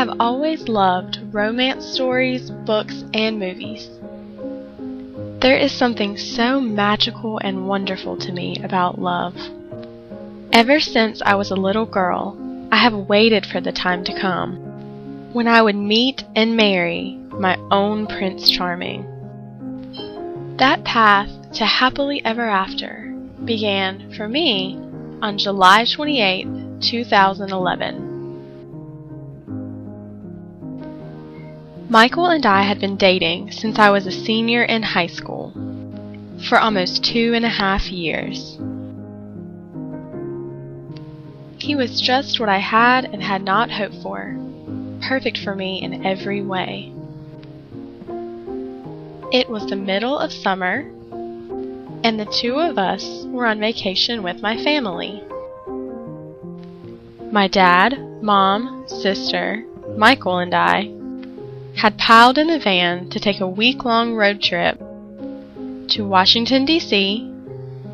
have always loved romance stories, books, and movies. There is something so magical and wonderful to me about love. Ever since I was a little girl, I have waited for the time to come when I would meet and marry my own Prince Charming. That path to happily ever after began for me on July 28, 2011. Michael and I had been dating since I was a senior in high school for almost 2.5 years. He was just what I had and had not hoped for, perfect for me in every way. It was the middle of summer, and the two of us were on vacation with my family. My dad, mom, sister, Michael, and I had piled in a van to take a week-long road trip to Washington, D.C.,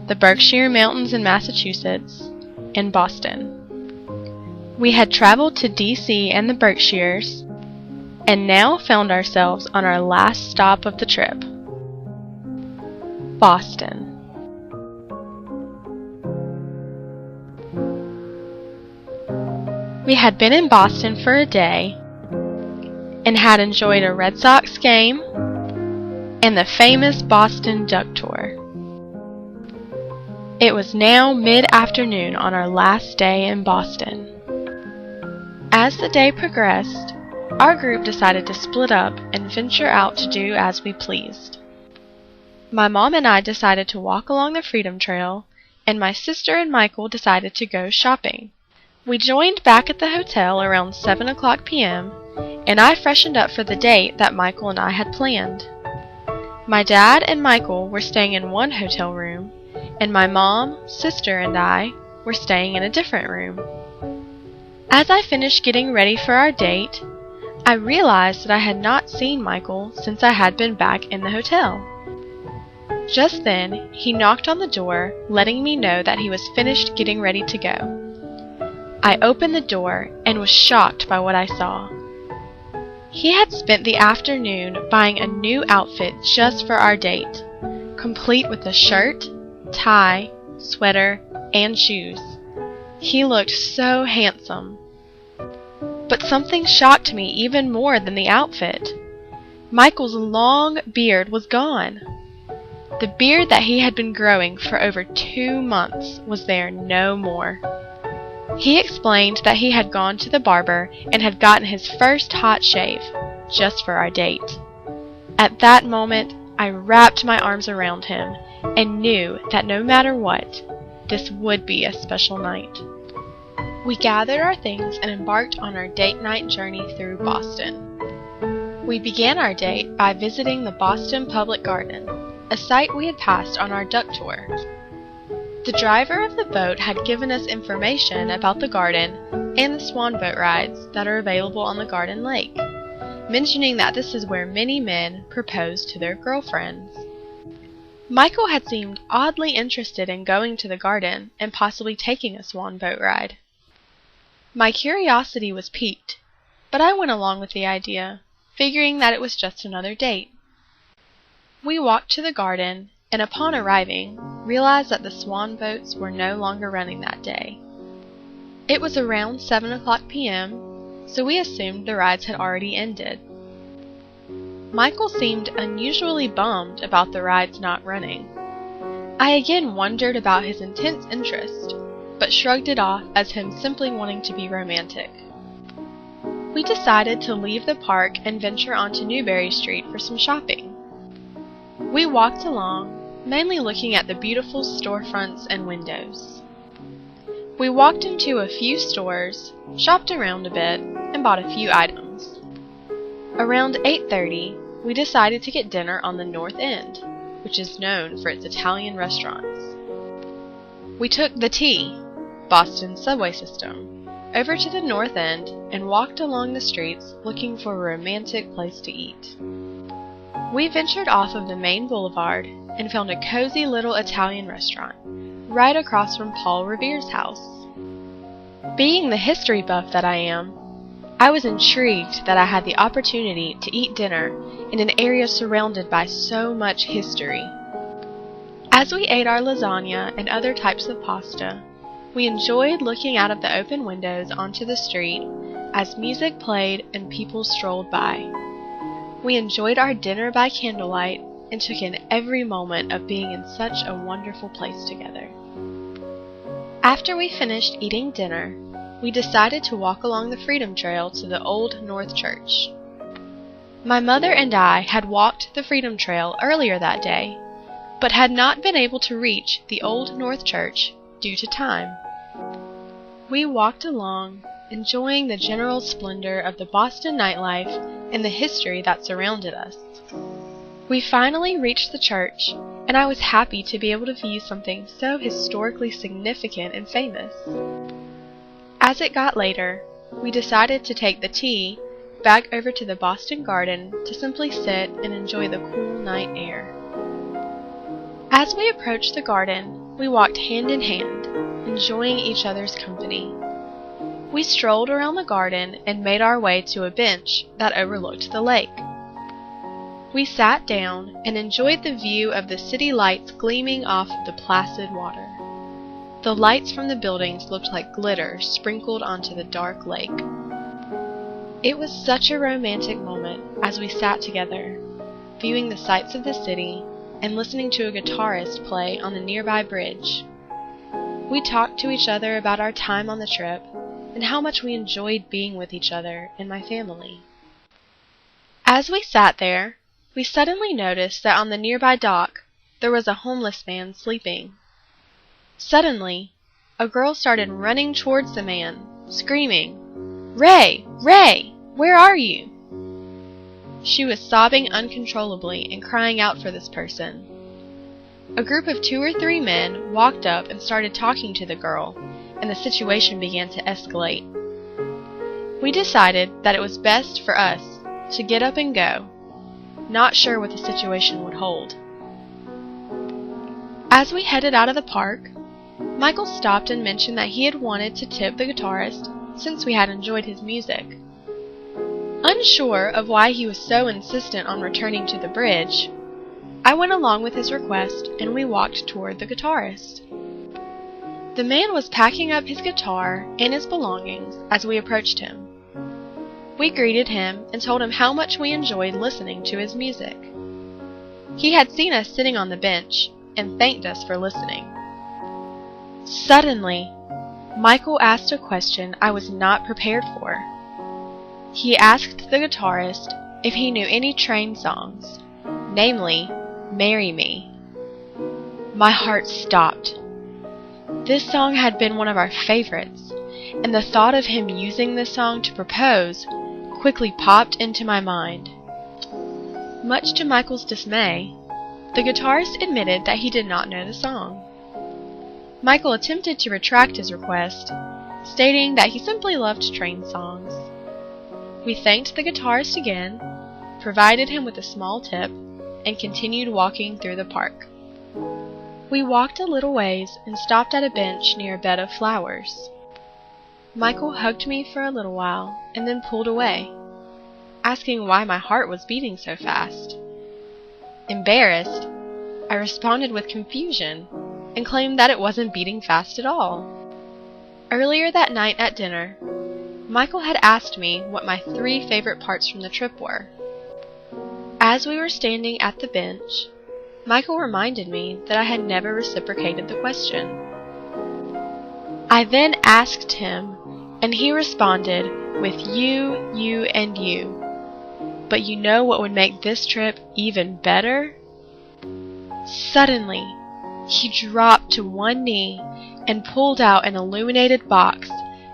the Berkshire Mountains in Massachusetts, and Boston. We had traveled to D.C. and the Berkshires, and now found ourselves on our last stop of the trip, Boston. We had been in Boston for a day and had enjoyed a Red Sox game and the famous Boston Duck Tour. It was now mid-afternoon on our last day in Boston. As the day progressed, our group decided to split up and venture out to do as we pleased. My mom and I decided to walk along the Freedom Trail, and my sister and Michael decided to go shopping. We joined back at the hotel around 7:00 p.m., and I freshened up for the date that Michael and I had planned. My dad and Michael were staying in one hotel room, and my mom, sister, and I were staying in a different room. As I finished getting ready for our date, I realized that I had not seen Michael since I had been back in the hotel. Just then, he knocked on the door, letting me know that he was finished getting ready to go. I opened the door and was shocked by what I saw. He had spent the afternoon buying a new outfit just for our date, complete with a shirt, tie, sweater, and shoes. He looked so handsome. But something shocked me even more than the outfit. Michael's long beard was gone. The beard that he had been growing for over 2 months was there no more. He explained that he had gone to the barber and had gotten his first hot shave, just for our date. At that moment, I wrapped my arms around him and knew that no matter what, this would be a special night. We gathered our things and embarked on our date night journey through Boston. We began our date by visiting the Boston Public Garden, a site we had passed on our duck tour. The driver of the boat had given us information about the garden and the swan boat rides that are available on the Garden Lake, mentioning that this is where many men propose to their girlfriends. Michael had seemed oddly interested in going to the garden and possibly taking a swan boat ride. My curiosity was piqued, but I went along with the idea, figuring that it was just another date. We walked to the garden, and upon arriving, realized that the swan boats were no longer running that day. It was around 7:00 p.m., so we assumed the rides had already ended. Michael seemed unusually bummed about the rides not running. I again wondered about his intense interest, but shrugged it off as him simply wanting to be romantic. We decided to leave the park and venture onto Newberry Street for some shopping. We walked along, mainly looking at the beautiful storefronts and windows. We walked into a few stores, shopped around a bit, and bought a few items. Around 8:30, we decided to get dinner on the North End, which is known for its Italian restaurants. We took the T, Boston's subway system, over to the North End and walked along the streets looking for a romantic place to eat. We ventured off of the main boulevard and found a cozy little Italian restaurant right across from Paul Revere's house. Being the history buff that I am, I was intrigued that I had the opportunity to eat dinner in an area surrounded by so much history. As we ate our lasagna and other types of pasta, we enjoyed looking out of the open windows onto the street as music played and people strolled by. We enjoyed our dinner by candlelight and took in every moment of being in such a wonderful place together. After we finished eating dinner, we decided to walk along the Freedom Trail to the Old North Church. My mother and I had walked the Freedom Trail earlier that day, but had not been able to reach the Old North Church due to time. We walked along, enjoying the general splendor of the Boston nightlife and the history that surrounded us. We finally reached the church, and I was happy to be able to view something so historically significant and famous. As it got later, we decided to take the T back over to the Boston Garden to simply sit and enjoy the cool night air. As we approached the garden, we walked hand in hand, enjoying each other's company. We strolled around the garden and made our way to a bench that overlooked the lake. We sat down and enjoyed the view of the city lights gleaming off the placid water. The lights from the buildings looked like glitter sprinkled onto the dark lake. It was such a romantic moment as we sat together, viewing the sights of the city and listening to a guitarist play on the nearby bridge. We talked to each other about our time on the trip and how much we enjoyed being with each other and my family. As we sat there, we suddenly noticed that on the nearby dock there was a homeless man sleeping. Suddenly, a girl started running towards the man, screaming, "Ray! Ray! Where are you?" She was sobbing uncontrollably and crying out for this person. A group of 2 or 3 men walked up and started talking to the girl, and the situation began to escalate. We decided that it was best for us to get up and go, not sure what the situation would hold. As we headed out of the park, Michael stopped and mentioned that he had wanted to tip the guitarist since we had enjoyed his music. Unsure of why he was so insistent on returning to the bridge, I went along with his request and we walked toward the guitarist. The man was packing up his guitar and his belongings as we approached him. We greeted him and told him how much we enjoyed listening to his music. He had seen us sitting on the bench and thanked us for listening. Suddenly, Michael asked a question I was not prepared for. He asked the guitarist if he knew any train songs, namely, "Marry Me." My heart stopped. This song had been one of our favorites, and the thought of him using this song to propose quickly popped into my mind. Much to Michael's dismay, the guitarist admitted that he did not know the song. Michael attempted to retract his request, stating that he simply loved train songs. We thanked the guitarist again, provided him with a small tip, and continued walking through the park. We walked a little ways and stopped at a bench near a bed of flowers. Michael hugged me for a little while and then pulled away, asking why my heart was beating so fast. Embarrassed, I responded with confusion and claimed that it wasn't beating fast at all. Earlier that night at dinner, Michael had asked me what my 3 favorite parts from the trip were. As we were standing at the bench, Michael reminded me that I had never reciprocated the question. I then asked him, and he responded with you, you, and you. But you know what would make this trip even better? Suddenly, he dropped to one knee and pulled out an illuminated box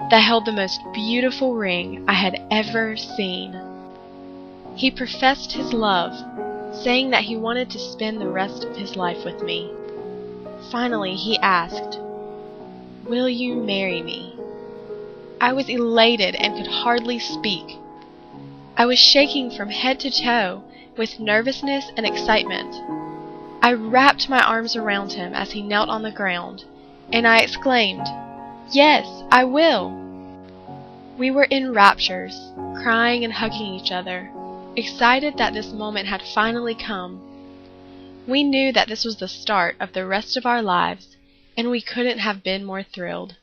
that held the most beautiful ring I had ever seen. He professed his love, saying that he wanted to spend the rest of his life with me. Finally, he asked, "Will you marry me?" I was elated and could hardly speak. I was shaking from head to toe with nervousness and excitement. I wrapped my arms around him as he knelt on the ground, and I exclaimed, "Yes, I will." We were in raptures, crying and hugging each other, excited that this moment had finally come. We knew that this was the start of the rest of our lives, and we couldn't have been more thrilled.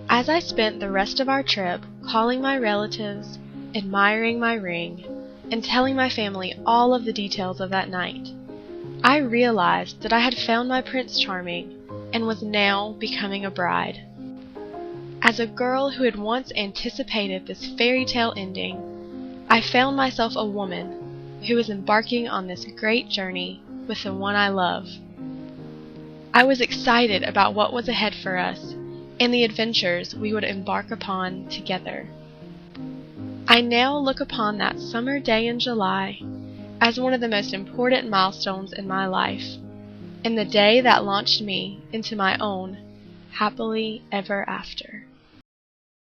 As I spent the rest of our trip calling my relatives, admiring my ring, and telling my family all of the details of that night, I realized that I had found my Prince Charming and was now becoming a bride. As a girl who had once anticipated this fairy tale ending, I found myself a woman who was embarking on this great journey with the one I love. I was excited about what was ahead for us and the adventures we would embark upon together. I now look upon that summer day in July as one of the most important milestones in my life, and the day that launched me into my own happily ever after.